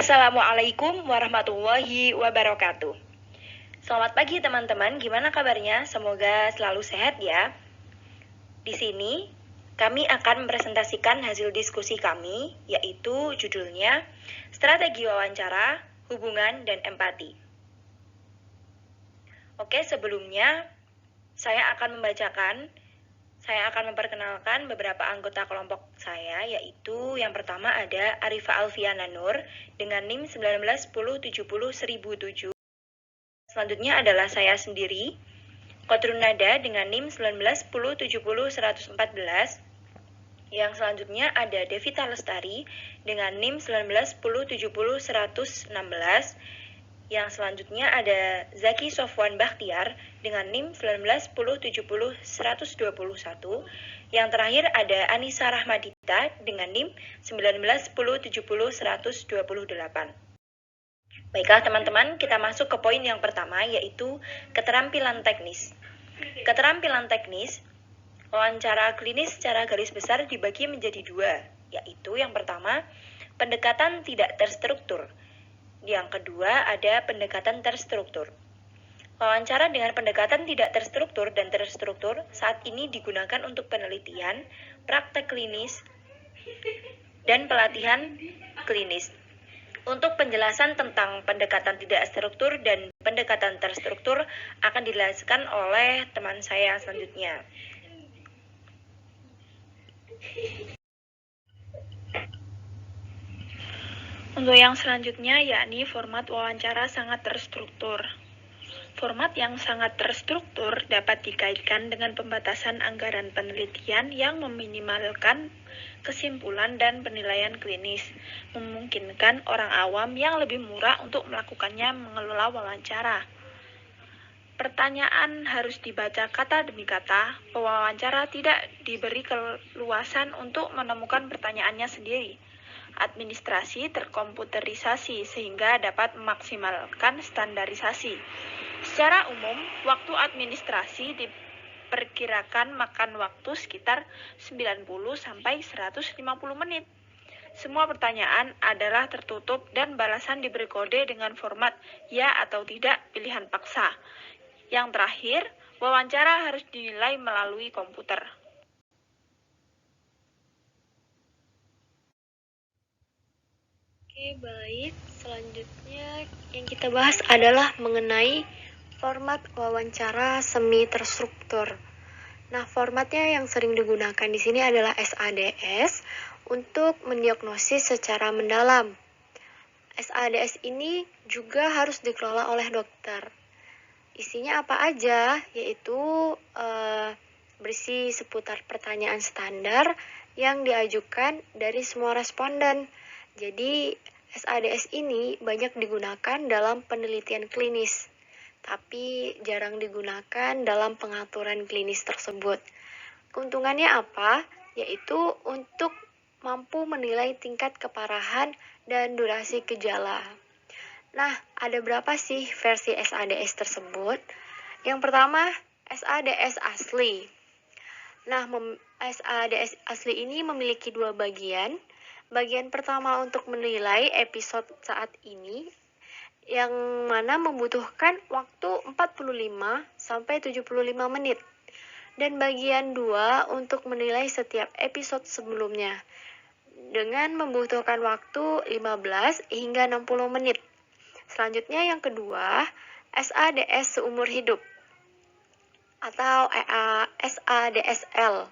Assalamualaikum warahmatullahi wabarakatuh. Selamat pagi teman-teman, gimana kabarnya? Semoga selalu sehat ya. Di sini kami akan mempresentasikan hasil diskusi kami, yaitu judulnya Strategi Wawancara, Hubungan dan Empati. Oke, sebelumnya saya akan memperkenalkan beberapa anggota kelompok saya, yaitu yang pertama ada Arifa Alfiana Nur dengan NIM 1910701007. Selanjutnya adalah saya sendiri, Qatrun Nada dengan NIM 1910701114. Yang selanjutnya ada Devita Lestari dengan NIM 1910701116. Yang selanjutnya ada Zaki Sofwan Bakhtiar dengan NIM 1910701121. Yang terakhir ada Anissa Rahmadita dengan NIM 1910701128. Baiklah teman-teman, kita masuk ke poin yang pertama, yaitu keterampilan teknis. Keterampilan teknis, wawancara klinis secara garis besar dibagi menjadi dua, yaitu yang pertama, pendekatan tidak terstruktur. Yang kedua, ada pendekatan terstruktur. Wawancara dengan pendekatan tidak terstruktur dan terstruktur saat ini digunakan untuk penelitian, praktek klinis, dan pelatihan klinis. Untuk penjelasan tentang pendekatan tidak struktur dan pendekatan terstruktur akan dijelaskan oleh teman saya selanjutnya. Untuk yang selanjutnya yakni format wawancara sangat terstruktur. Format yang sangat terstruktur dapat dikaitkan dengan pembatasan anggaran penelitian yang meminimalkan kesimpulan dan penilaian klinis, memungkinkan orang awam yang lebih murah untuk melakukannya mengelola wawancara. Pertanyaan harus dibaca kata demi kata, pewawancara tidak diberi keluasan untuk menemukan pertanyaannya sendiri. Administrasi terkomputerisasi sehingga dapat memaksimalkan standarisasi. Secara umum, waktu administrasi diperkirakan makan waktu sekitar 90-150 menit. Semua pertanyaan adalah tertutup dan balasan diberi kode dengan format ya atau tidak pilihan paksa. Yang terakhir, wawancara harus dinilai melalui komputer. Oke, baik. Selanjutnya yang kita bahas adalah mengenai format wawancara semi terstruktur. Nah, formatnya yang sering digunakan di sini adalah SADS untuk mendiagnosis secara mendalam. SADS ini juga harus dikelola oleh dokter. Isinya apa aja? Yaitu berisi seputar pertanyaan standar yang diajukan dari semua responden. Jadi, SADS ini banyak digunakan dalam penelitian klinis, tapi jarang digunakan dalam pengaturan klinis tersebut. Keuntungannya apa? Yaitu untuk mampu menilai tingkat keparahan dan durasi gejala. Nah, ada berapa sih versi SADS tersebut? Yang pertama, SADS asli. Nah, SADS asli ini memiliki dua bagian. Bagian pertama untuk menilai episode saat ini, yang mana membutuhkan waktu 45-75 menit. Dan bagian 2 untuk menilai setiap episode sebelumnya, dengan membutuhkan waktu 15 hingga 60 menit. Selanjutnya yang kedua, SADS seumur hidup atau SADSL.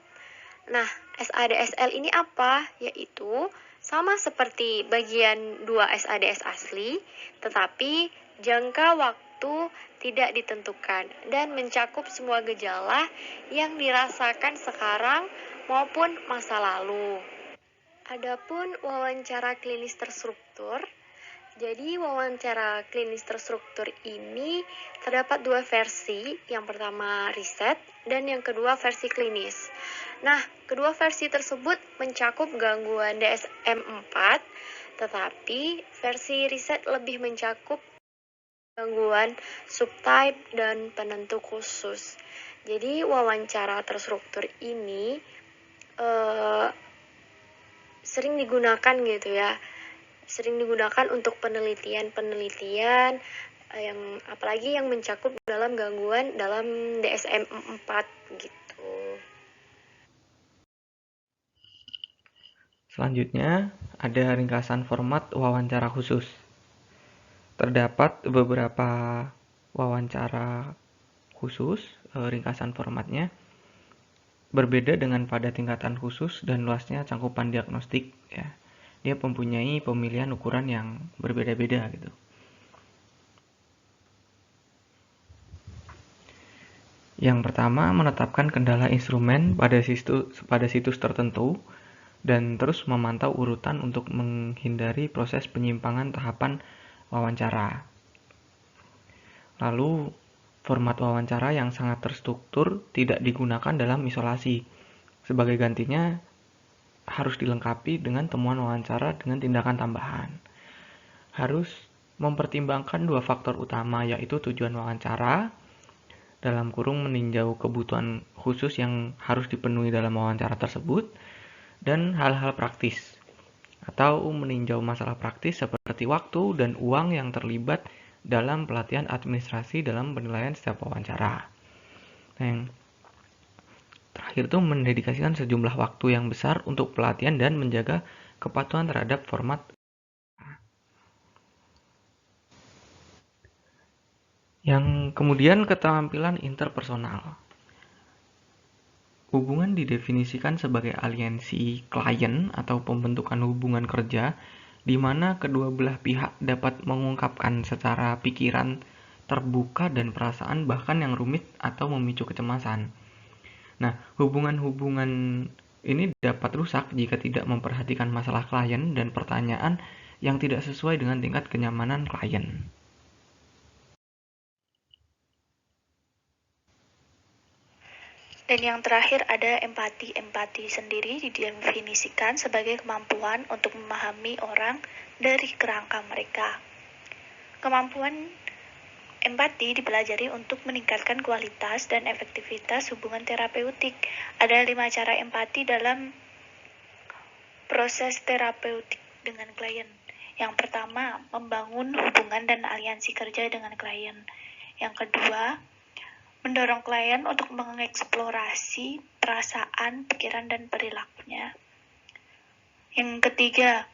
Nah, SADSL ini apa? Yaitu sama seperti bagian 2 SADS asli, tetapi jangka waktu tidak ditentukan dan mencakup semua gejala yang dirasakan sekarang maupun masa lalu. Adapun wawancara klinis terstruktur, jadi wawancara klinis terstruktur ini terdapat dua versi, yang pertama riset dan yang kedua versi klinis. Nah, kedua versi tersebut mencakup gangguan DSM-4, tetapi versi riset lebih mencakup gangguan subtype dan penentu khusus. Jadi wawancara terstruktur ini sering digunakan gitu ya. sering digunakan untuk penelitian-penelitian yang apalagi yang mencakup dalam gangguan dalam DSM-4 gitu. Selanjutnya, ada ringkasan format wawancara khusus. Terdapat beberapa wawancara khusus, ringkasan formatnya berbeda dengan pada tingkatan khusus dan luasnya cakupan diagnostik ya. Dia mempunyai pemilihan ukuran yang berbeda-beda gitu. Yang pertama, menetapkan kendala instrumen pada situs tertentu dan terus memantau urutan untuk menghindari proses penyimpangan tahapan wawancara. Lalu, format wawancara yang sangat terstruktur tidak digunakan dalam isolasi. Sebagai gantinya, harus dilengkapi dengan temuan wawancara dengan tindakan tambahan. Harus mempertimbangkan dua faktor utama, yaitu tujuan wawancara, dalam kurung meninjau kebutuhan khusus yang harus dipenuhi dalam wawancara tersebut, dan hal-hal praktis, atau meninjau masalah praktis seperti waktu dan uang yang terlibat dalam pelatihan administrasi dalam penilaian setiap wawancara. Nah, yang terakhir itu mendedikasikan sejumlah waktu yang besar untuk pelatihan dan menjaga kepatuhan terhadap format. Yang kemudian keterampilan interpersonal. Hubungan didefinisikan sebagai aliansi klien atau pembentukan hubungan kerja di mana kedua belah pihak dapat mengungkapkan secara pikiran terbuka dan perasaan bahkan yang rumit atau memicu kecemasan. Nah, hubungan-hubungan ini dapat rusak jika tidak memperhatikan masalah klien dan pertanyaan yang tidak sesuai dengan tingkat kenyamanan klien. Dan yang terakhir ada empati. Empati sendiri didefinisikan sebagai kemampuan untuk memahami orang dari kerangka mereka. Kemampuan empati dipelajari untuk meningkatkan kualitas dan efektivitas hubungan terapeutik. Ada 5 cara empati dalam proses terapeutik dengan klien. Yang pertama, membangun hubungan dan aliansi kerja dengan klien. Yang kedua, mendorong klien untuk mengeksplorasi perasaan, pikiran, dan perilakunya. Yang ketiga,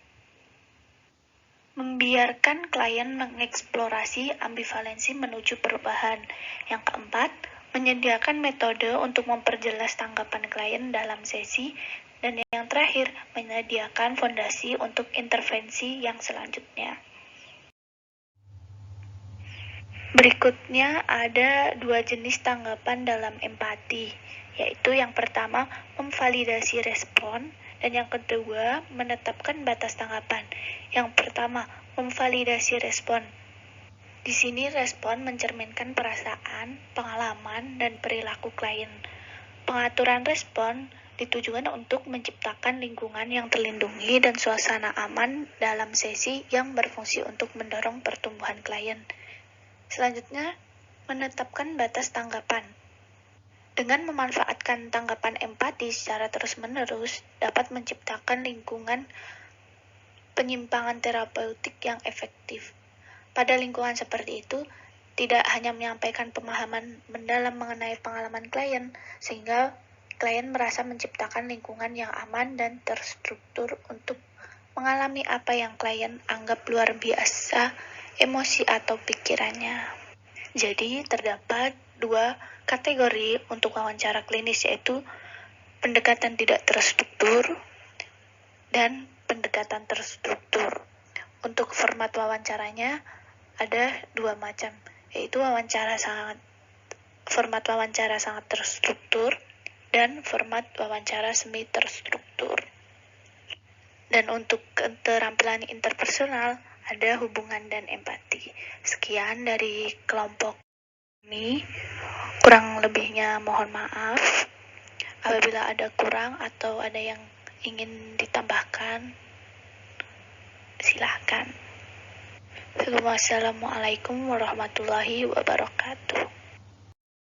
membiarkan klien mengeksplorasi ambivalensi menuju perubahan. Yang keempat, menyediakan metode untuk memperjelas tanggapan klien dalam sesi. Dan yang terakhir, menyediakan fondasi untuk intervensi yang selanjutnya. Berikutnya ada 2 jenis tanggapan dalam empati, yaitu yang pertama, memvalidasi respon, dan yang kedua, menetapkan batas tanggapan. Yang pertama, memvalidasi respon. Di sini respon mencerminkan perasaan, pengalaman, dan perilaku klien. Pengaturan respon ditujukan untuk menciptakan lingkungan yang terlindungi dan suasana aman dalam sesi yang berfungsi untuk mendorong pertumbuhan klien. Selanjutnya, menetapkan batas tanggapan. Dengan memanfaatkan tanggapan empati secara terus-menerus, dapat menciptakan lingkungan penyimpangan terapeutik yang efektif. Pada lingkungan seperti itu, tidak hanya menyampaikan pemahaman mendalam mengenai pengalaman klien, sehingga klien merasa menciptakan lingkungan yang aman dan terstruktur untuk mengalami apa yang klien anggap luar biasa, emosi atau pikirannya. Jadi, terdapat 2 kategori untuk wawancara klinis, yaitu pendekatan tidak terstruktur dan pendekatan terstruktur. Untuk format wawancaranya ada 2 macam, yaitu format wawancara sangat terstruktur dan format wawancara semi terstruktur. Dan untuk keterampilan interpersonal ada hubungan dan empati. Sekian dari kelompok ini. Kurang lebihnya mohon maaf. Apabila ada kurang atau ada yang ingin ditambahkan, silahkan. Assalamualaikum warahmatullahi wabarakatuh.